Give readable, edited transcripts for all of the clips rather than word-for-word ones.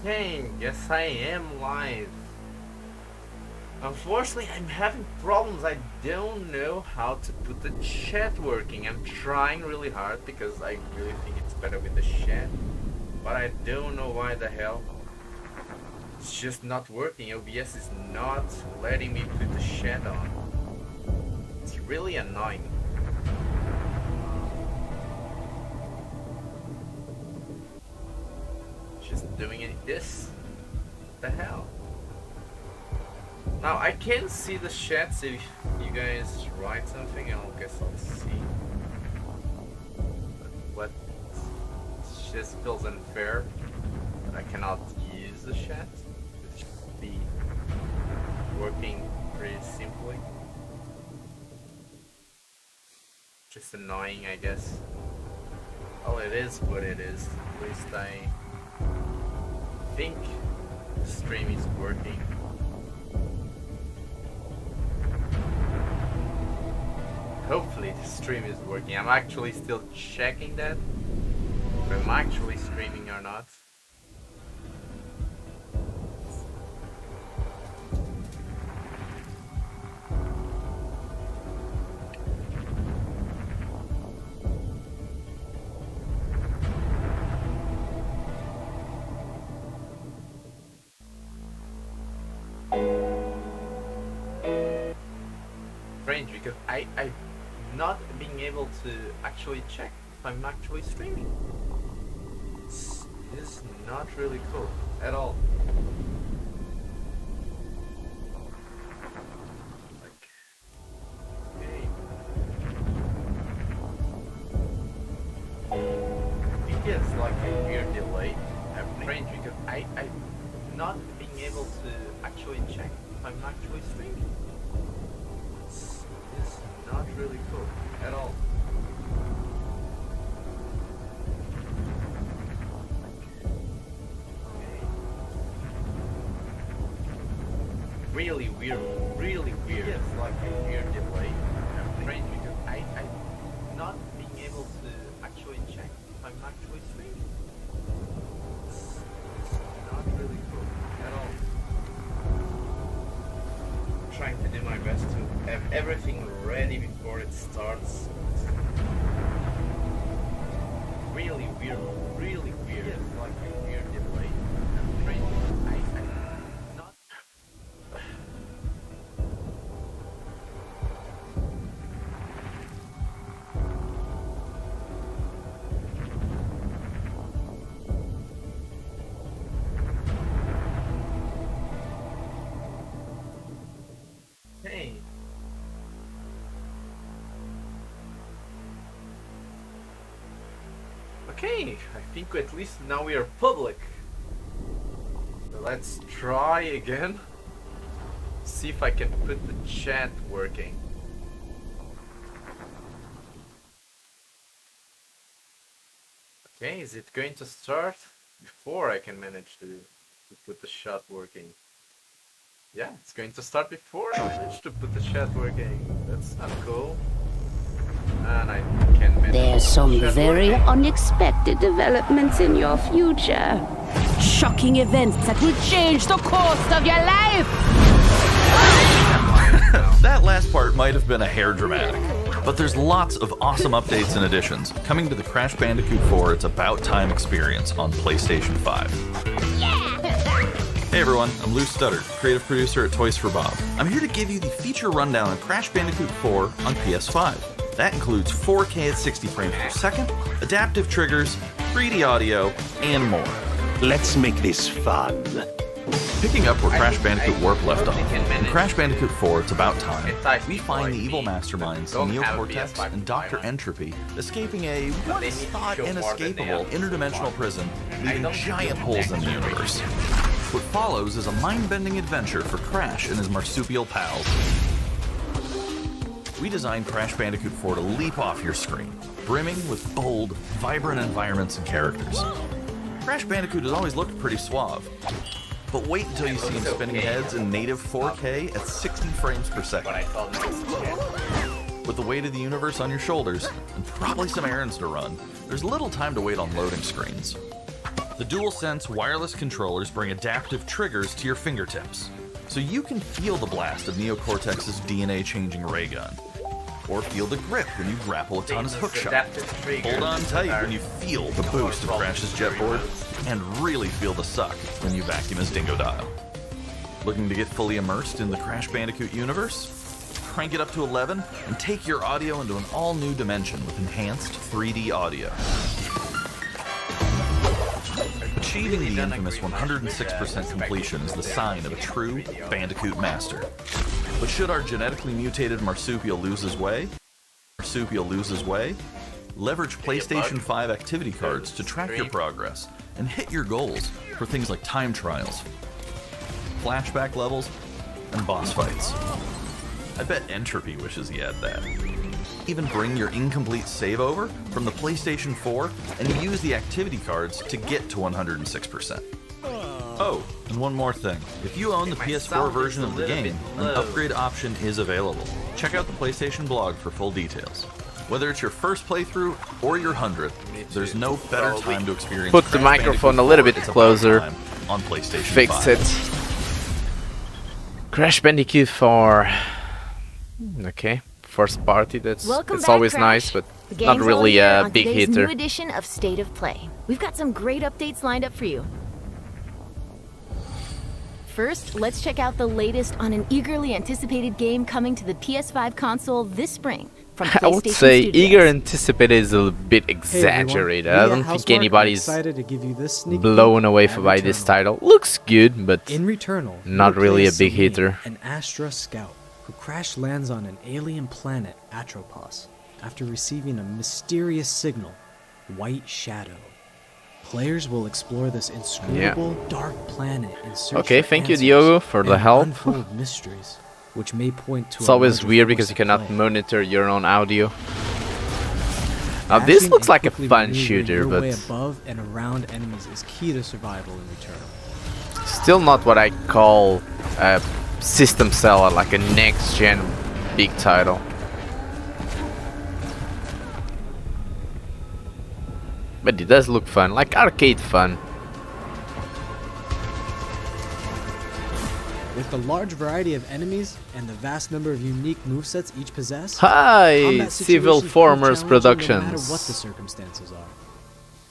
Hey, yes I am live. Unfortunately, I'm having problems. I don't know how to put the chat working. I'm trying really hard because I really think it's better with the chat. But I don't know why the hell. It's just not working. OBS is not letting me put the chat on. It's really annoying. Just doing this. What the hell? Now I can see the chat, so if you guys write something, I guess I'll see. But what? It just feels unfair that I cannot use the chat. It should be working pretty simply. Just annoying, I guess. Well, it is what it is. At least I think the stream is working. Hopefully the stream is working. I'm actually still checking that. If I'm actually streaming or not. Strange, because I not being able to actually check if I'm actually streaming. This is not really cool at all. Like, okay. I think it's like a weird delay happening. Strange, because I not being able to actually check if I'm actually streaming. Not really cool at all. Okay. Really weird, really weird. Yes, like a weird delay. Strange because I not being able to actually check if I'm actually streaming. It's not really cool at all. Trying to do my best to have everything ready before it starts. Really weird, really weird. Yes, like a weird delay. I'm not. Hey. Okay, I think at least now we are public. So let's try again. See if I can put the chat working. Okay, is it going to start before I can manage to put the chat working? Yeah, it's going to start before I manage to put the chat working. That's not cool. And I can manage. There's some very working. unexpected developments in your future. Shocking events that will change the course of your life! That last part might have been a hair dramatic, but there's lots of awesome updates and additions coming to the Crash Bandicoot 4 It's About Time experience on PlayStation 5. Hey everyone, I'm Lou Studdard, creative producer at Toys for Bob. I'm here to give you the feature rundown on Crash Bandicoot 4 on PS5. That includes 4K at 60 frames per second, adaptive triggers, 3D audio, and more. Let's make this fun. Picking up where Crash Bandicoot Warp left off, in Crash Bandicoot 4 It's About Time, we find the evil masterminds Neo-Cortex and Dr. Entropy escaping a once thought inescapable interdimensional prison, leaving giant holes in the universe. What follows is a mind-bending adventure for Crash and his marsupial pals. We designed Crash Bandicoot 4 to leap off your screen, brimming with bold, vibrant environments and characters. Crash Bandicoot has always looked pretty suave, but wait until you see him spinning heads in native 4K at 60 frames per second. With the weight of the universe on your shoulders, and probably some errands to run, there's little time to wait on loading screens. The DualSense wireless controllers bring adaptive triggers to your fingertips, so you can feel the blast of Neocortex's DNA-changing ray gun, or feel the grip when you grapple a ton's hookshot. Hold on tight when you feel the boost of Crash's jetboard, and really feel the suck when you vacuum his Dingo Dial. Looking to get fully immersed in the Crash Bandicoot universe? Crank it up to 11 and take your audio into an all-new dimension with enhanced 3D audio. Achieving the infamous 106% completion is the sign of a true Bandicoot master. But should our genetically mutated marsupial lose his way, leverage PlayStation 5 activity cards to track your progress and hit your goals for things like time trials, flashback levels, and boss fights. I bet Entropy wishes he had that. Even bring your incomplete save over from the PlayStation 4 and use the activity cards to get to 106%. Oh, and one more thing. If you own the PS4 version of the game, an upgrade option is available. Check out the PlayStation blog for full details. Whether it's your first playthrough or your 100th, there's no better time to experience Put the microphone a little bit closer. On PlayStation 5. Fix it. Crash Bandicoot 4. Okay, first party. It's always nice, but not really a big hitter. New edition of State of Play. We've got some great updates lined up for you. First, let's check out the latest on an eagerly anticipated game coming to the PS5 console this spring from PlayStation I would say Studios. eager anticipated is a bit exaggerated. I don't think anybody's blown away by this title. Looks good, but in Returnal, not really a big hitter. An Astra scout who crash lands on an alien planet, Atropos, after receiving a mysterious signal, White Shadow. Players will explore this inscrutable dark planet in search Okay, for thank you, answers Diogo, for the and help. unfold mysteries, which may point to It's a always larger weird force because you at cannot play. monitor your own audio. Now Dashing this looks and like a quickly fun maneuvering shooter, your way but above and around enemies is key to survival in Returnal. still not what I call a system seller, like a next-gen big title. But it does look fun, like arcade fun. With the large variety of enemies and the vast number of unique movesets each possess, Hi, combat Civil situations prove Formers challenging Productions. No matter what the circumstances are.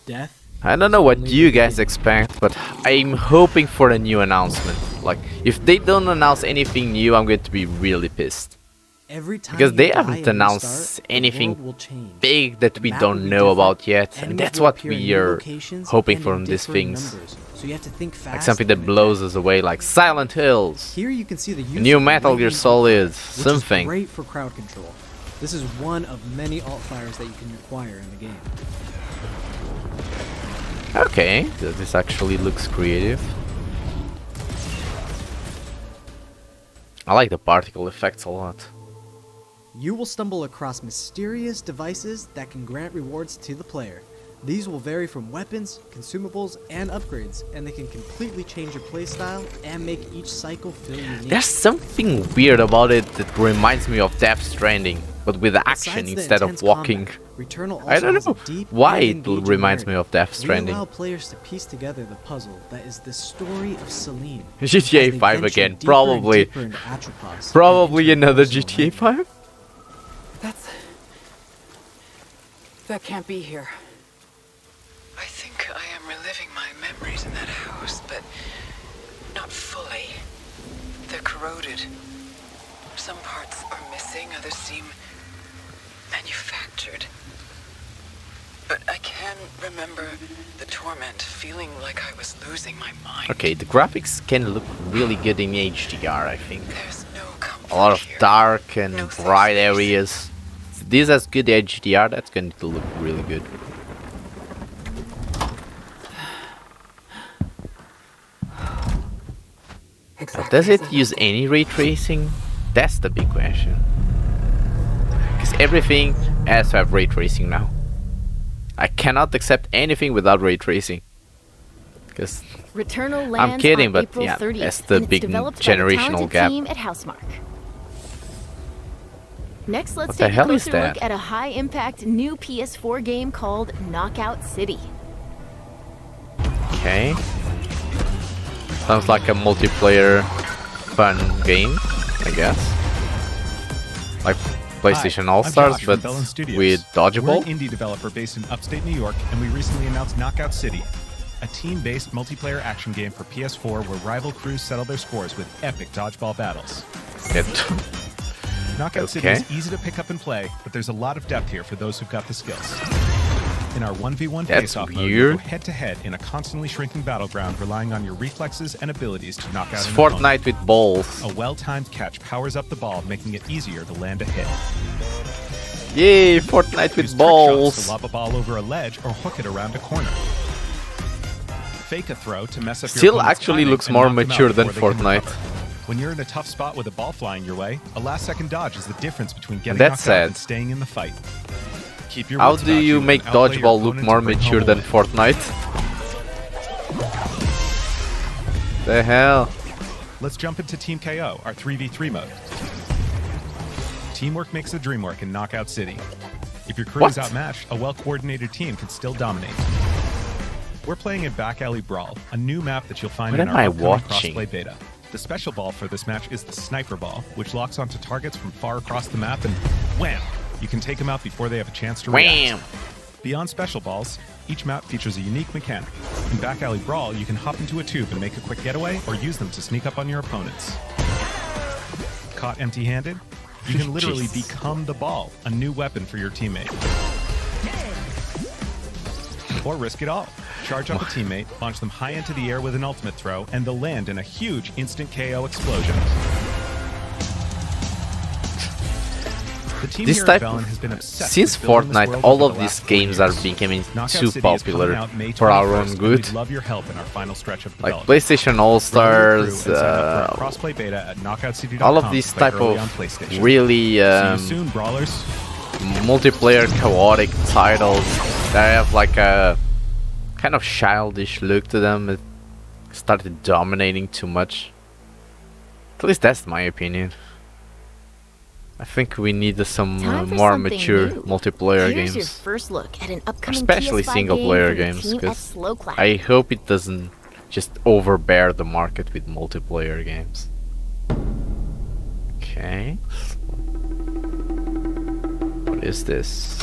Death. I don't know what only you the guys beginning. expect, but I'm hoping for a new announcement. Like, if they don't announce anything new, I'm going to be really pissed. Every time Because you they die haven't and announced restart, the anything world will change. big that The we map will don't be know different, about yet, and enemies that's will what appear in we new are locations hoping and from in these differing things. numbers, so you have to think fast Like something that and blows adapt. us away, like Silent Hills. Here you can see the use New of Metal Gear lightning Solid, which something. is great for crowd control. This is one of many alt fires that you can acquire in the game. Okay, this actually looks creative. I like the particle effects a lot. You will stumble across mysterious devices that can grant rewards to the player. These will vary from weapons, consumables, and upgrades, and they can completely change your playstyle and make each cycle feel unique. There's something weird about it that reminds me of Death Stranding, but with action Besides the instead of intense walking. combat, Returnal also I don't has a know deep why and it engaging reminds me narrative. of Death We Stranding. allow players to piece together the puzzle that is the story of Celine. GTA as they 5 venture again, deeper and probably. deeper into Atropos and Probably into another personal GTA nightmares. 5? That can't be here. I think I am reliving my memories in that house, but not fully. They're corroded. Some parts are missing, others seem manufactured. But I can remember the torment, feeling like I was losing my mind. Okay, the graphics can look really good in HDR, I think. There's no comfort A lot of here. dark and No safe bright space. areas. If this has good HDR, that's going to look really good. But does it use any ray tracing? That's the big question. Because everything has to have ray tracing now. I cannot accept anything without ray tracing. Because Returnal lands kidding, on but April yeah, 30th, that's the and it's big developed generational by the talented gap. team at Housemark. Next, let's What the take a hell is closer look that? at a high-impact new PS4 game called Knockout City. Okay. Sounds like a multiplayer fun game, I guess. Like PlayStation All-Stars, but with dodgeball. We're an indie developer based in upstate New York, and we recently announced Knockout City, a team-based multiplayer action game for PS4 where rival crews settle their scores with epic dodgeball battles. Knockout City is easy to pick up and play, but there's a lot of depth here for those who've got the skills. In our 1v1 face-off mode, you go head-to-head in a constantly shrinking battleground, relying on your reflexes and abilities to knock out an opponent. Fortnite with balls. A well-timed catch powers up the ball, making it easier to land a hit. Yay, Fortnite with balls. To lob a ball over a ledge or hook it around a corner. Fake a throw to mess up Still your actually looks more mature than Fortnite. When you're in a tough spot with a ball flying your way, a last-second dodge is the difference between getting That's knocked out sad. and staying in the fight. Keep your How wits do about you and make outplay your dodgeball look opponent more to bring mature home a than win. Fortnite? The hell? Let's jump into Team KO, our 3v3 mode. Teamwork makes the dream work in Knockout City. If your crew is outmatched, a well-coordinated team can still dominate. We're playing in Back Alley Brawl, a new map that you'll find What in am our I upcoming watching? crossplay beta. The special ball for this match is the Sniper Ball, which locks onto targets from far across the map and wham! You can take them out before they have a chance to react. Wham! Beyond special balls, each map features a unique mechanic. In Back Alley Brawl, you can hop into a tube and make a quick getaway, or use them to sneak up on your opponents. Caught empty-handed? You can literally become the ball, a new weapon for your teammate. Or risk it all. Charge up a teammate, launch them high into the air with an ultimate throw, and they'll land in a huge instant KO explosion. The team This here type at Velen has been obsessed Since with building this Fortnite, world all over of the these last 4 games are years. becoming Knockout too City is popular coming out May for our 21st, own and good. we'd love your help in our final stretch of Like development. PlayStation All-Stars, crossplay beta at knockoutcity.com all of these to play type early of on PlayStation. really See you soon, brawlers. multiplayer chaotic titles that have like a kind of childish look to them. It started dominating too much. At least that's my opinion. I think we need some Time for more something mature new. multiplayer Here's your games. first look at an upcoming Especially PS5 single game player from the games, team at because Slow Clap. I hope it doesn't just overbear the market with multiplayer games. Okay. What is this?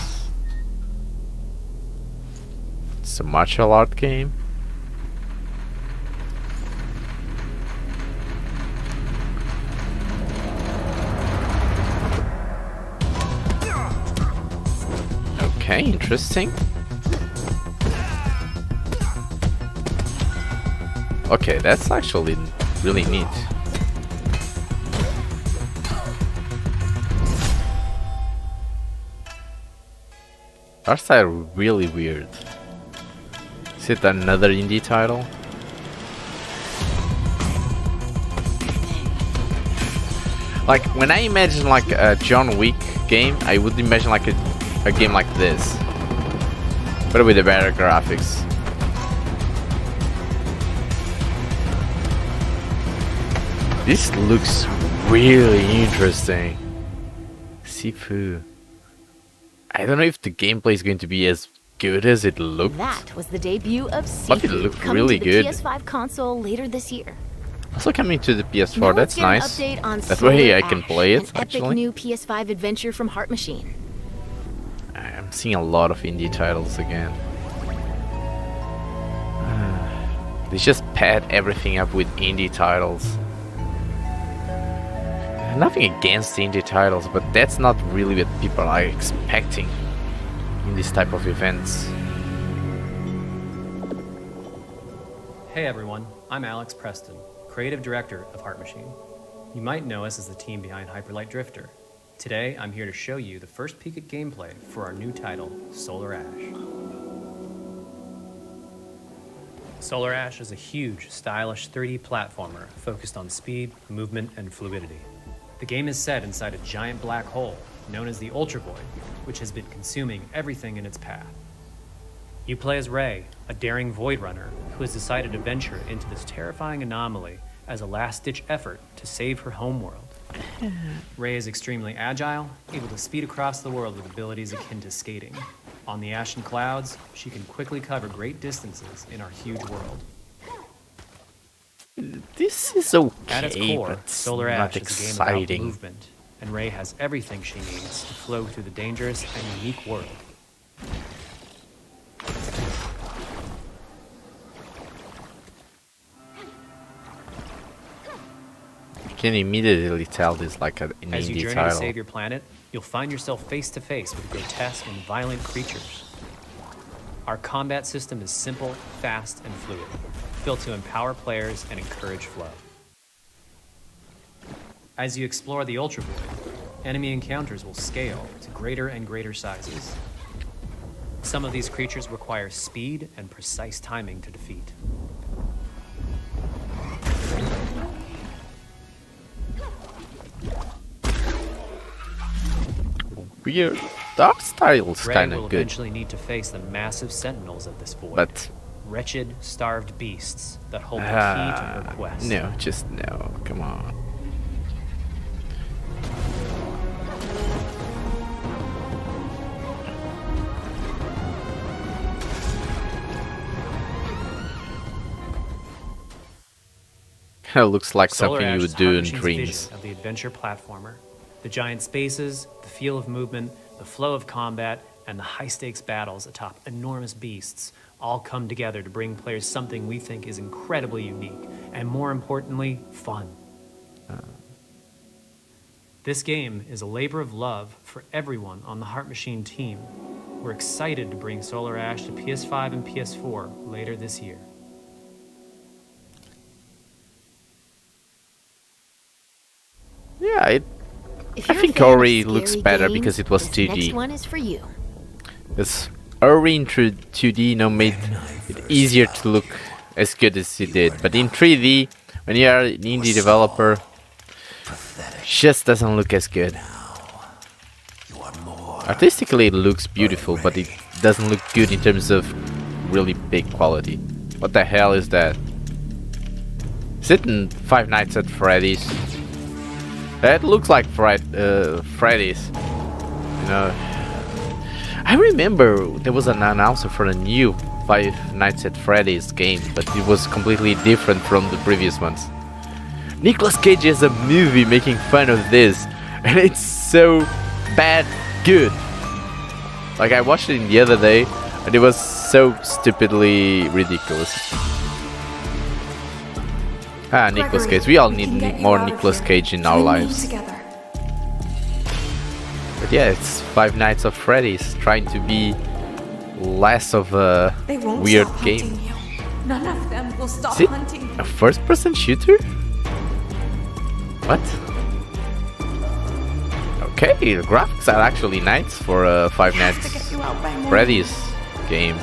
It's a martial art game. Okay, interesting. Okay, that's actually really neat. Art style really weird. Is it another indie title? Like when I imagine like a John Wick game, I would imagine like a game like this, but with the better graphics. This looks really interesting. Sifu. I don't know if the gameplay is going to be as good as it looked. That was the debut of But it Sifu, looked coming really to the good. PS5 console later this year. Also coming to the PS4, Now that's let's get an nice. update on That Solar way I can Ash, play an it, epic actually. new PS5 adventure from Heart Machine. I'm seeing a lot of indie titles again. They just pad everything up with indie titles. Nothing against indie titles, but that's not really what people are expecting in this type of events. Hey everyone, I'm Alex Preston, creative director of Heart Machine. You might know us as the team behind Hyperlight Drifter. Today, I'm here to show you the first peek at gameplay for our new title, Solar Ash. Solar Ash is a huge, stylish 3D platformer focused on speed, movement, and fluidity. The game is set inside a giant black hole known as the Ultra Void, which has been consuming everything in its path. You play as Ray, a daring Void Runner who has decided to venture into this terrifying anomaly as a last-ditch effort to save her homeworld. Ray is extremely agile, able to speed across the world with abilities akin to skating. On the ashen clouds, she can quickly cover great distances in our huge world. This is okay, At its core, but it's Solar not Ash is a game about exciting. movement, and Ray has everything she needs to flow through the dangerous and unique world. You can immediately tell this like an As you indie journey title. to save your planet, you'll find yourself face to face with grotesque and violent creatures. Our combat system is simple, fast, and fluid, built to empower players and encourage flow. As you explore the Ultra Void, enemy encounters will scale to greater and greater sizes. Some of these creatures require speed and precise timing to defeat. Weird. The art style's Ray kind will of good, eventually need to face the massive sentinels of this void. but Wretched, starved beasts that hold the key to her quest. no, just no. Come on. Kind of looks like Solar something you Ash would is do in Heart Machine's dreams. vision of the adventure platformer. The giant spaces, the feel of movement, the flow of combat, and the high-stakes battles atop enormous beasts all come together to bring players something we think is incredibly unique, and more importantly, fun. This game is a labor of love for everyone on the Heart Machine team. We're excited to bring Solar Ash to PS5 and PS4 later this year. Yeah, I If you're a think fan of Ori looks scary better games, because it was this 2D. next one is for you. Because Ori in 2D made it easier to look as good as it did. But in 3D, when you are an indie developer, just doesn't look as good. Artistically it looks beautiful, but it doesn't look good in terms of really big quality. What the hell is that? Is it in Five Nights at Freddy's? That looks like Freddy's. You know, I remember there was an announcer for a new Five Nights at Freddy's game, but it was completely different from the previous ones. Nicolas Cage has a movie making fun of this, and it's so bad good. Like, I watched it the other day, and it was so stupidly ridiculous. Ah, Nicolas Cage. We all need more Nicolas Cage in our lives. But yeah, it's Five Nights at Freddy's trying to be less of a weird game. None of them will stop Is it hunting you. a first-person shooter? What? Okay, the graphics are actually nice for a Five Nights at Freddy's game.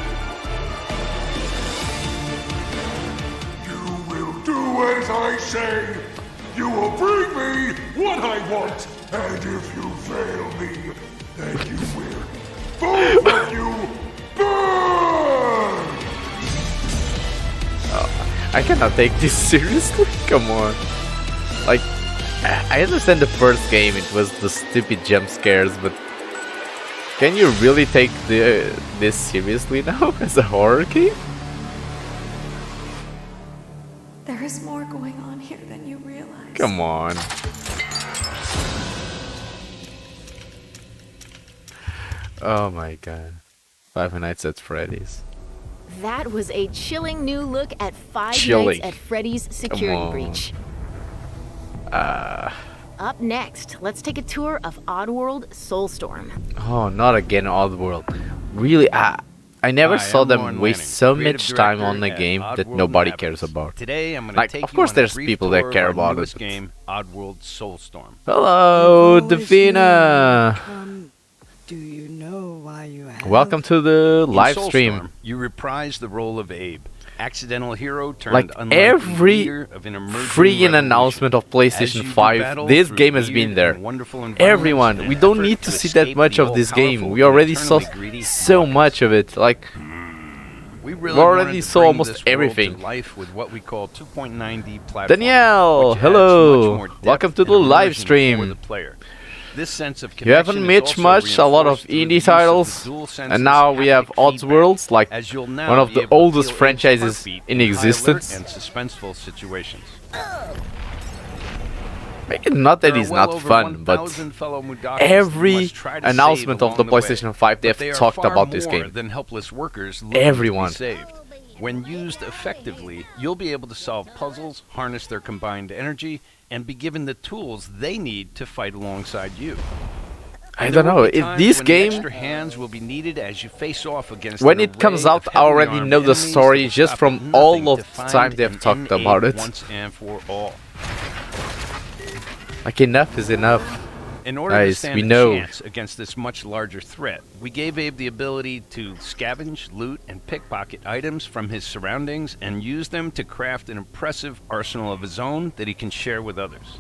You will do as I say. You will bring me what I want. And if you fail me, then you will. Both of you burn! I cannot take this seriously. Come on. Like, I understand the first game, it was the stupid jump scares, but can you really take this seriously now as a horror game? There is more going on here than you realize. Come on. Oh my god. Five Nights at Freddy's. That was a chilling new look at Five Chilling. Nights at Freddy's security on. breach. Up next, let's take a tour of Oddworld Soulstorm. Oh, not again Oddworld. Really, I never saw them waste so much time on a game that nobody cares about. Today I'm gonna Like, take of you course on a there's brief people tour that of care our about newest it. game, Oddworld Soulstorm. Hello, Davina! Do you know why you have? Welcome to the In live Soulstorm, stream. you reprise the role of Abe, accidental hero turned Like unlikely every leader of an emerging freaking revolution. announcement of As PlayStation you do 5, battle this through game has weird been there. and wonderful environments Everyone, in we an don't effort need to to see that escape much the of this game. all-powerful We already and saw eternally greedy so much of it. Like, we we really already wanted to saw bring almost this world everything. to life with what we call 2.9D platform. Danielle, which adds hello. much more depth Welcome to and the live immersion for stream. the player. This sense of You haven't connection is made also much, a lot of reinforced through the indie use of titles, the DualSense's and now we have haptic Oddworld, like as you'll now one of be the able to oldest feel Abe's franchises heartbeat in high alert existence. and suspenseful situations. Not that There are it's well not over fun, but 1,000 fellow Mudakas every you must try to announcement save of the along way. PlayStation 5 But they they've are talked far about this more game. than helpless workers looking Everyone. to be saved. When used effectively, you'll be able to solve puzzles, harness their combined energy, and be given the tools they need to fight alongside you. I don't know, if this game, extra hands will be needed as you face off against when an it comes array out, of I heavily already armed know the enemies story that will just stop from at all nothing of to the find time they've and talked end about Abe it. once and for all. Like, enough is enough. In order to Guys, stand we a know. chance against this much larger threat, we gave Abe the ability to scavenge, loot, and pickpocket items from his surroundings and use them to craft an impressive arsenal of his own that he can share with others.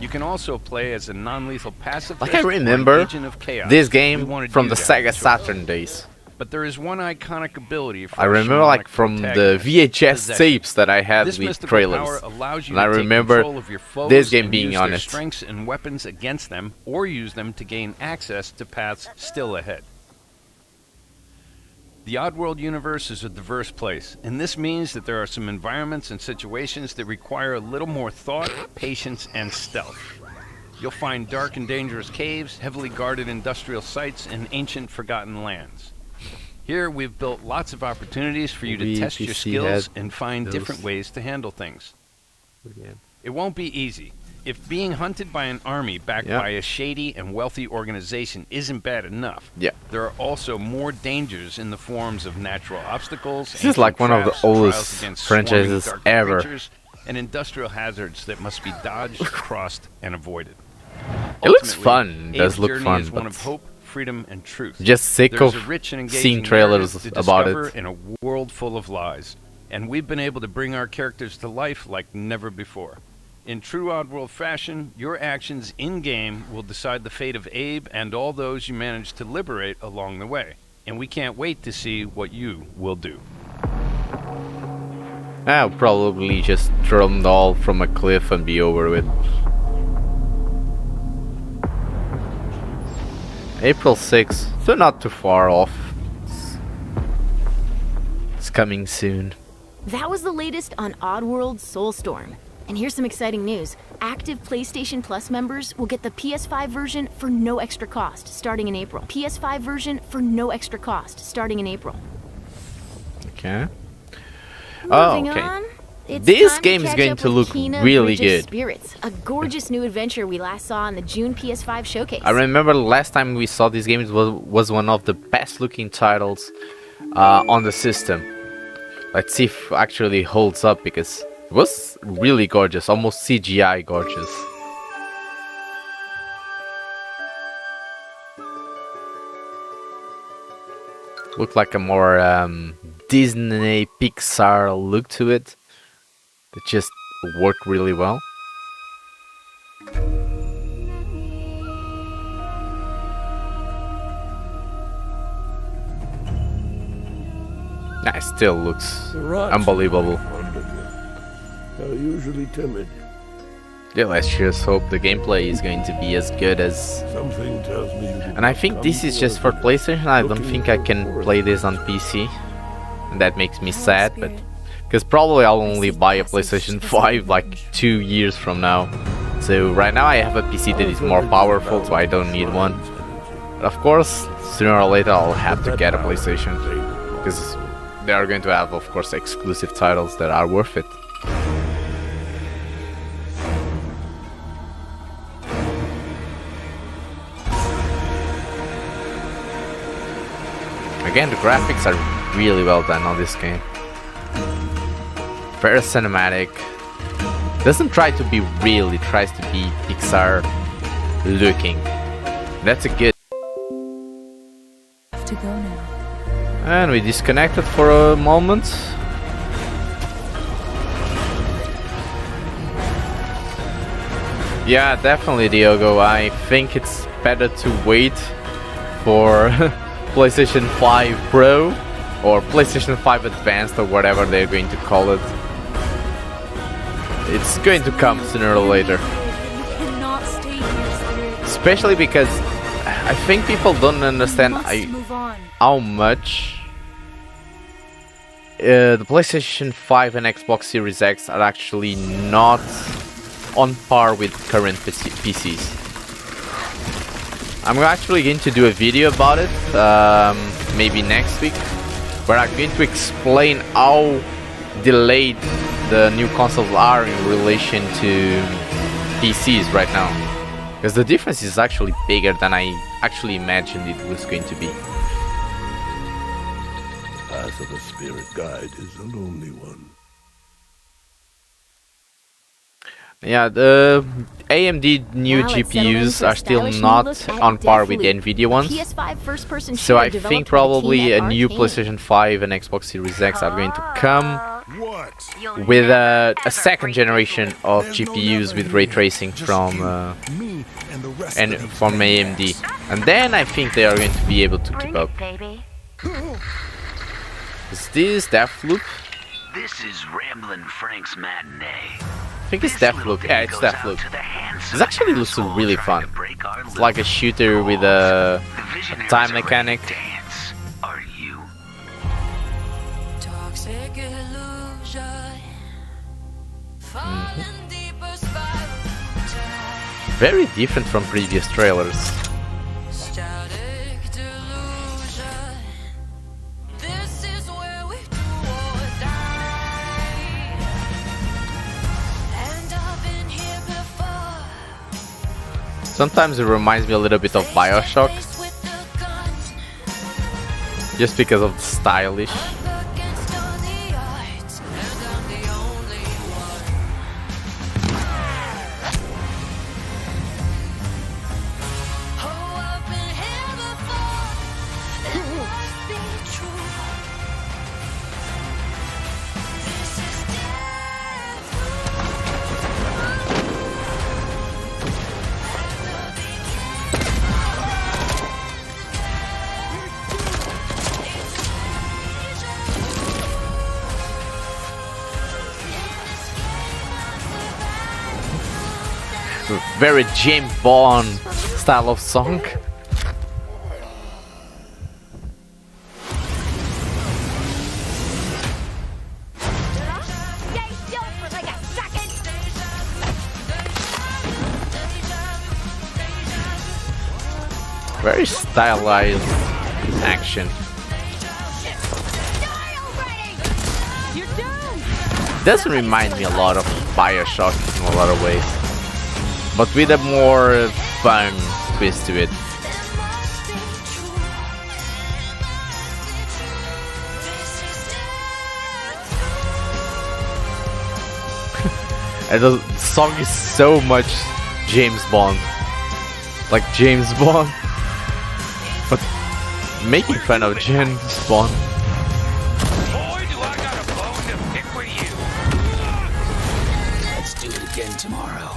You can also play as a non-lethal pacifist Like, I or an remember agent of chaos. this We game wanted from you the to have Sega a choice. Saturn days. But there is one iconic ability for I a remember, like, shamanic from the protagonist, VHS possession. tapes that I had This with mystical trailers. power allows you And I to take remember control of your foes this game and being use on their it. strengths and weapons against them, or use them to gain access to paths still ahead. The Oddworld universe is a diverse place, and this means that there are some environments and situations that require a little more thought, patience, and stealth. You'll find dark and dangerous caves, heavily guarded industrial sites, and ancient forgotten lands. Here, we've built lots of opportunities for you to test your skills and find different ways to handle things. It won't be easy. If being hunted by an army backed by a shady and wealthy organization isn't bad enough, there are also more dangers in the forms of natural obstacles. This is like one of the traps, trials oldest against swarming franchises dark ever. creatures, and industrial hazards that must be dodged, crossed, and avoided. It looks Ultimately, fun, it does Abe's look journey fun, is one but of hope, freedom, and truth. just sick There's of a rich and seeing engaging trailers narrative to about discover it. in a world full of lies, and we've been able to bring our characters to life like never before. In true Oddworld fashion, your actions in-game will decide the fate of Abe and all those you manage to liberate along the way, and we can't wait to see what you will do. I'll probably just throw them all from a cliff and be over with. April 6th, so not too far off. It's coming soon. That was the latest on Oddworld Soulstorm. And here's some exciting news. Active PlayStation Plus members will get the PS5 version for no extra cost starting in April. PS5 version for no extra cost starting in April. Okay. Moving okay. on. It's This time game is catch going up to with look Kena really Bridge of good. Spirits, a gorgeous new adventure we last saw in the June PS5 showcase. I remember last time we saw this game, it was one of the best looking titles on the system. Let's see if it actually holds up, because it was really gorgeous, almost CGI gorgeous. Looked like a more Disney Pixar look to it. It just worked really well. Nah, it still looks unbelievable. They're usually timid. Yeah, let's just hope the gameplay is going to be as good as... Something tells me you And I think this is just for PlayStation. I don't think I can play this on PC. And that makes me sad, but... Because probably I'll only buy a PlayStation 5 like 2 years from now. So right now I have a PC that is more powerful, so I don't need one. But of course, sooner or later I'll have to get a PlayStation. Because they are going to have, of course, exclusive titles that are worth it. Again, the graphics are really well done on this game. Very cinematic. Doesn't try to be real, it tries to be Pixar looking. That's a good. Have to go now. And we disconnected for a moment. Yeah, definitely, Diogo. I think it's better to wait for PlayStation 5 Pro or PlayStation 5 Advanced or whatever they're going to call it. It's going to come sooner or later. You cannot stay here. Especially because I think people don't understand how much the PlayStation 5 and Xbox Series X are actually not on par with current PCs. I'm actually going to do a video about it, maybe next week, where I'm going to explain how delayed the new consoles are in relation to PCs right now. Because the difference is actually bigger than I actually imagined it was going to be. The path of a spirit guide is a lonely one. Yeah, the AMD new GPUs are still not on par with the Nvidia ones. So I think probably a new PlayStation 5 and Xbox Series X are going to come with a second generation of GPUs with ray tracing from AMD, and then I think they are going to be able to keep up. Is this Deathloop? This is Ramblin' Frank's matinee. I think it's Deathloop. Yeah, it's Deathloop. This actually looks really fun. It's like a shooter with a time mechanic. Are you? Very different from previous trailers. Sometimes it reminds me a little bit of BioShock, just because of the stylish. Very James Bond style of song. Very stylized action. Doesn't remind me a lot of BioShock in a lot of ways, but with a more fun twist to it. And the song is so much James Bond, like James Bond, but making fun of James Bond. Boy, do I got a bone to pick with you. Let's do it again tomorrow.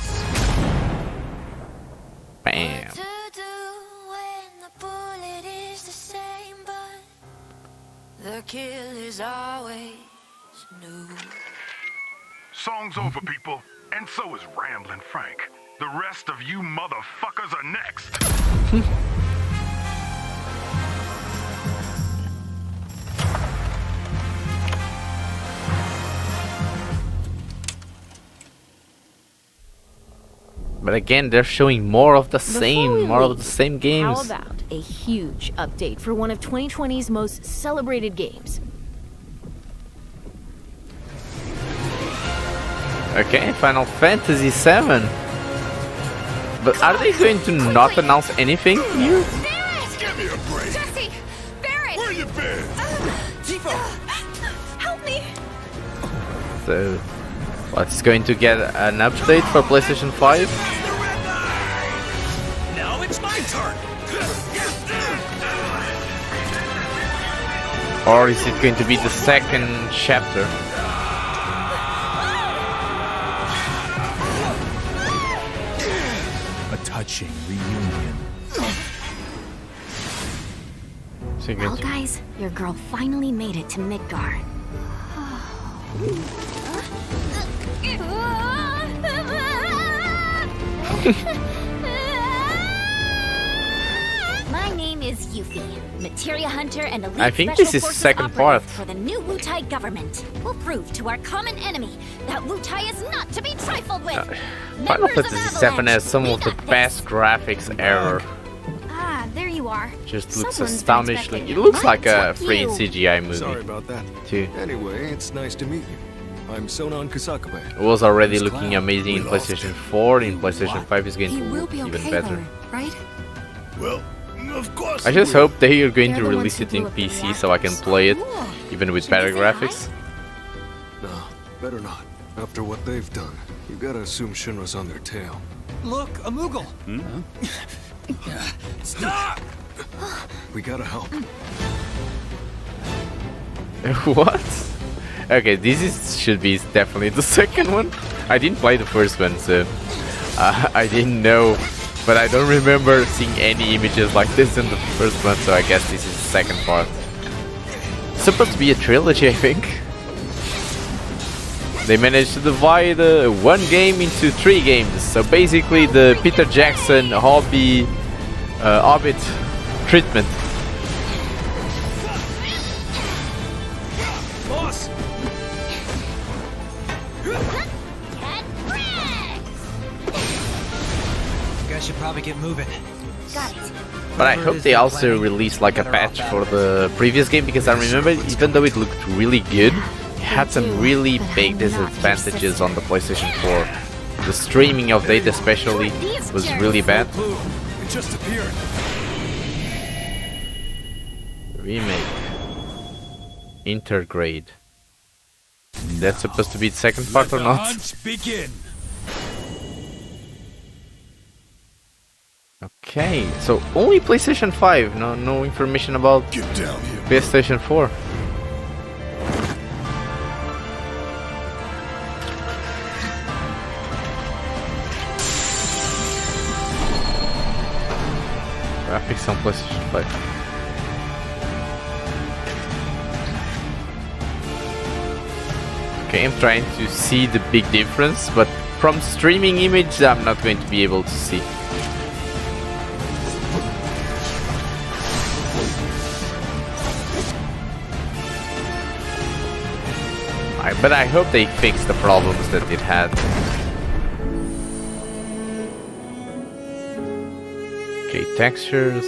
Bam. The kill is always new. Song's over, people. And so is Ramblin' Frank. The rest of you motherfuckers are next. But again, they're showing more of the same, games. How about a huge update for one of 2020's most celebrated games? Okay, Final Fantasy VII. But are they going to not announce anything here? Give me a break. Jesse! Barrett! Where you been? Tifa! Help me! So, what's going to get an update for PlayStation 5? Now it's my turn. Or is it going to be the second chapter? A touching reunion. Well, guys, your girl finally made it to Midgar. Luffy, materia hunter and elite I think special this is forces second operative part. for the new Wutai government. We'll prove to our common enemy that Wutai is not to be trifled with. Final Members of Fantasy VII Avalanche, has some we of the got this. best graphics ever. Ah, there you are. Just looks Someone's been astonishingly. expecting It you. looks like Mine's a up free you. CGI movie. Sorry about that. Too. Anyway, it's nice to meet you. I'm Sonon Kusakabe. It was already This looking clown, amazing in we lost PlayStation 4. In PlayStation 5 is going He to will look be even okay better. though, right? Well, of course. I just hope they are going They're to the ones release who it in blew up the PC so I can play it, even with better graphics. No, better not. After what they've done, you gotta assume Shinra's on their tail. Look, a Moogle. Stop! We gotta help. What? Okay, should be definitely the second one. I didn't play the first one, so I didn't know. But I don't remember seeing any images like this in the first one, so I guess this is the second part. It's supposed to be a trilogy, I think. They managed to divide one game into 3 games. So basically the Peter Jackson Hobbit treatment. Boss! You guys should probably get moving. Got it. But I hope they also release like a patch for the previous game, because I remember even though it looked really good, it had some really big disadvantages on the PlayStation 4. The streaming of data especially was really bad. It just appeared. Remake. Intergrade. That's supposed to be the second part or The not? hunt begin. Okay, so only PlayStation 5, no information about PlayStation 4. Graphics on PlayStation 5. Okay, I'm trying to see the big difference, but from streaming image I'm not going to be able to see. But I hope they fix the problems that it had. Okay, textures.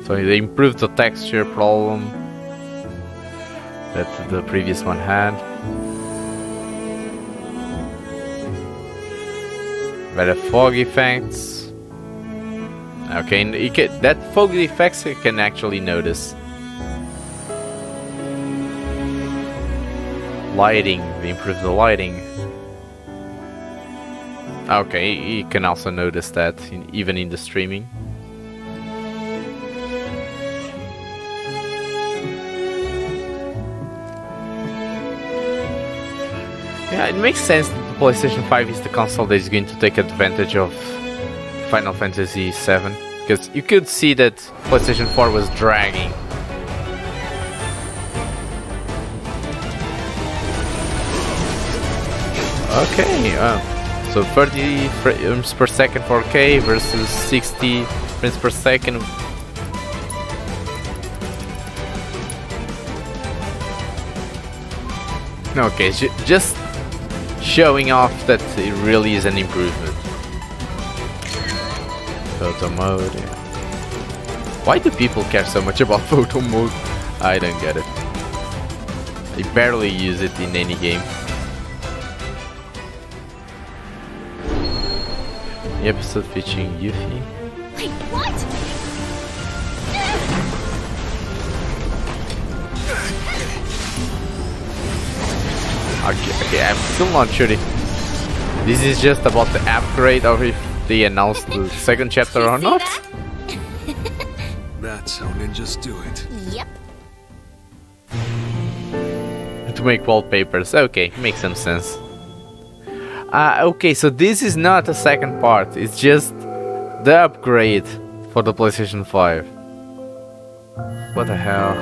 So they improved the texture problem that the previous one had. Better fog effects. Okay, and that fog effects you can actually notice. Lighting, they improved the lighting. Okay, you can also notice that even in the streaming. Yeah, it makes sense that the PlayStation 5 is the console that is going to take advantage of Final Fantasy VII, because you could see that PlayStation 4 was dragging. Okay, so 30 frames per second 4K versus 60 frames per second. Okay, just showing off that it really is an improvement. Photo mode. Yeah. Why do people care so much about photo mode? I don't get it. They barely use it in any game. The episode featuring Yuffie. Wait, what? Okay, I'm still not sure if this is just about the upgrade or if they announced the second chapter or not. That's how ninjas do it. Yep. To make wallpapers. Okay, makes some sense. Okay, so this is not a second part. It's just the upgrade for the PlayStation 5. What the hell?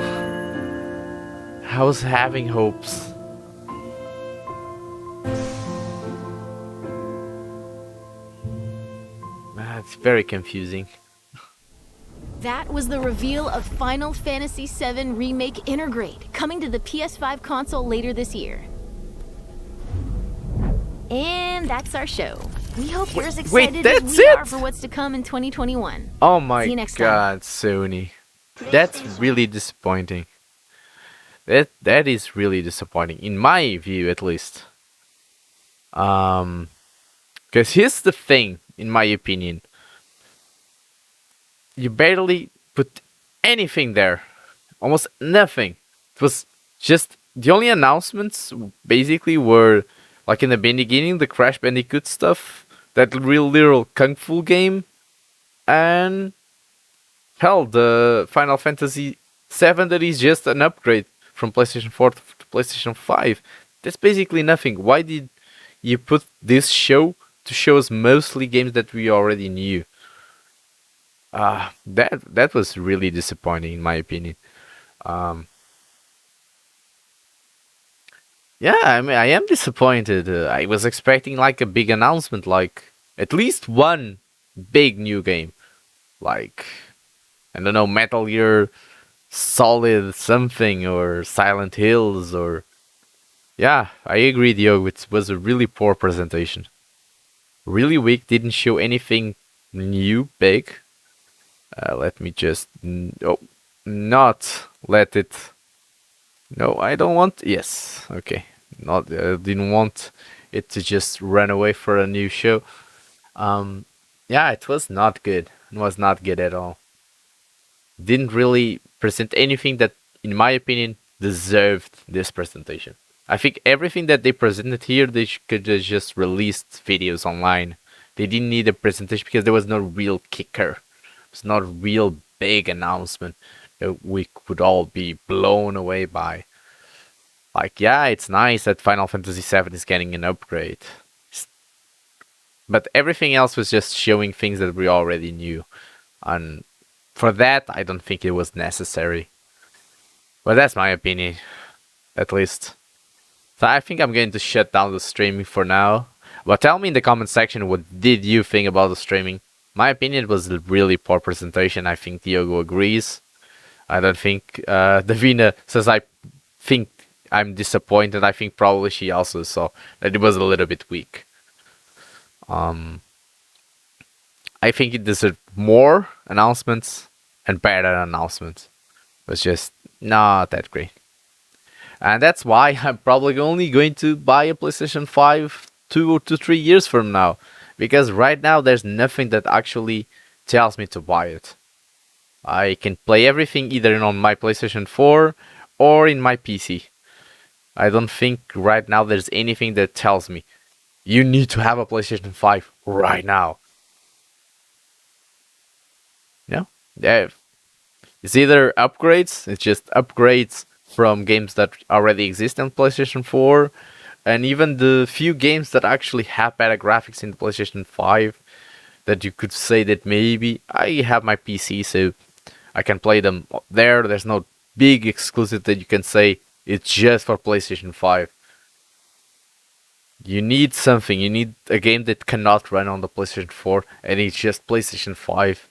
I was having hopes. It's very confusing. That was the reveal of Final Fantasy VII Remake Intergrade, coming to the PS5 console later this year. And that's our show. We hope you're as excited as we are for what's to come in 2021. Oh my See you next god, Sony. That's really disappointing. That is really disappointing, in my view at least. Because here's the thing, in my opinion. You barely put anything there. Almost nothing. It was just... The only announcements basically were, like in the beginning, the Crash Bandicoot stuff. That real literal Kung Fu game. And... hell, the Final Fantasy VII that is just an upgrade from PlayStation 4 to PlayStation 5. That's basically nothing. Why did you put this show to show us mostly games that we already knew? That was really disappointing in my opinion. Yeah, I mean, I am disappointed. I was expecting like a big announcement, like at least one big new game. Like, I don't know, Metal Gear Solid something or Silent Hills or... Yeah, I agree, Diogo. It was a really poor presentation. Really weak, didn't show anything new, big. Let me just... not let it... No, I don't want... Yes, okay. Not. Didn't want it to just run away for a new show. Yeah, it was not good. It was not good at all. Didn't really present anything that, in my opinion, deserved this presentation. I think everything that they presented here, they could have just released videos online. They didn't need a presentation because there was no real kicker. It's not a real big announcement that we could all be blown away by. Like, yeah, it's nice that Final Fantasy VII is getting an upgrade. But everything else was just showing things that we already knew. And for that, I don't think it was necessary. But that's my opinion, at least. So I think I'm going to shut down the streaming for now. But tell me in the comment section, what did you think about the streaming? My opinion was a really poor presentation. I think Diogo agrees. I don't think Davina says I think I'm disappointed. I think probably she also saw that it was a little bit weak. I think it deserved more announcements and better announcements. It was just not that great. And that's why I'm probably only going to buy a PlayStation 5 2 to 3 years from now. Because right now there's nothing that actually tells me to buy it. I can play everything either on my PlayStation 4 or in my PC. I don't think right now there's anything that tells me you need to have a PlayStation 5 right now. No? Yeah. It's either upgrades, it's just upgrades from games that already exist on PlayStation 4, and even the few games that actually have better graphics in the PlayStation 5, that you could say that maybe I have my PC, so I can play them there. There's no big exclusive that you can say it's just for PlayStation 5. You need something. You need a game that cannot run on the PlayStation 4, and it's just PlayStation 5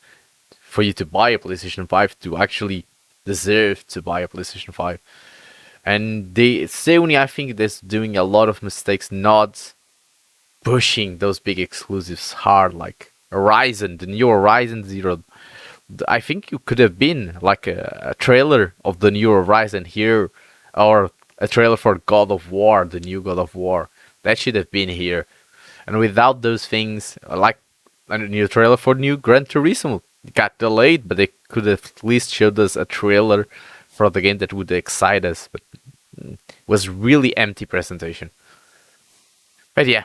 for you to buy a PlayStation 5 to actually deserve to buy a PlayStation 5. And Sony, I think, is doing a lot of mistakes not pushing those big exclusives hard, like Horizon, the new Horizon Zero. I think you could have been like a trailer of the new Horizon here, or a trailer for God of War, the new God of War. That should have been here. And without those things, like a new trailer for new Gran Turismo, it got delayed, but they could have at least showed us a trailer for the game that would excite us. But it was really empty presentation. But yeah,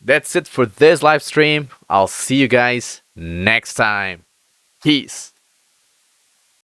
that's it for this live stream. I'll see you guys next time. Peace.